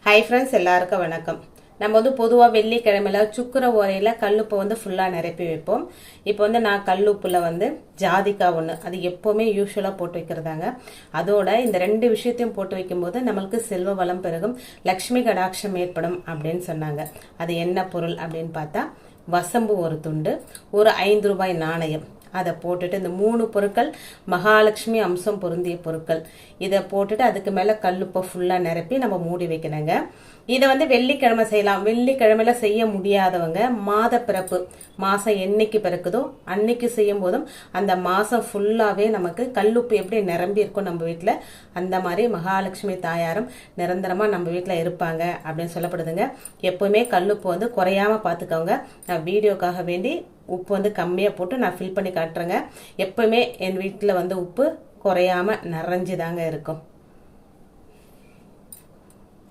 Hi friends, எல்லாருக்கும் வணக்கம். நம்ம பொதுவாக வெள்ளிக்கிழமையில சுக்கர ஓரையில் கல்லுப்பை ஃபுல்லாக நிரப்பி வைப்போம். இப்போ நான் கல்லுப்பில் ஜாதிக்காய் ஒன்று அது எப்போவுமே யூஸ்வலாக போட்டு வைக்கிறதாங்க. அதோட இந்த ரெண்டு விஷயத்தையும் போட்டு வைக்கும்போது நம்மளுக்கு செல்வ வளம் பெருகும், லக்ஷ்மி கடாட்சம் ஏற்படும் அப்படின்னு சொன்னாங்க. அது என்ன பொருள் அப்படின்னு பார்த்தா, வசம்பு ஒரு துண்டு, ஒரு 5 ரூபாய் நாணயம், அதை போட்டுட்டு இந்த 3 பொருட்கள் மகாலட்சுமி அம்சம் பொருந்திய பொருட்கள், இதை போட்டுட்டு அதுக்கு மேலே கல்லுப்பை ஃபுல்லாக நிரப்பி நம்ம மூடி வைக்கணுங்க. இதை வெள்ளிக்கிழமை செய்யலாம். வெள்ளிக்கிழமையில செய்ய முடியாதவங்க மாத பிறப்பு, மாதம் என்னைக்கு பிறக்குதோ அன்னைக்கு செய்யும் போதும் அந்த மாதம் ஃபுல்லாகவே நமக்கு கல்லுப்பு எப்படி நிரம்பி இருக்கும் நம்ம வீட்டில், அந்த மாதிரி மகாலட்சுமி தாயாரும் நிரந்தரமாக நம்ம வீட்டில் இருப்பாங்க அப்படின்னு சொல்லப்படுதுங்க. எப்போவுமே கல்லுப்பு குறையாமல் பார்த்துக்கோங்க. நான் வீடியோக்காக வேண்டி உப்பு கம்மியாக போட்டு நான் ஃபில் பண்ணி காட்டுறேங்க. எப்பவுமே என் வீட்டில் உப்பு குறையாம நிறைஞ்சுதாங்க இருக்கும்.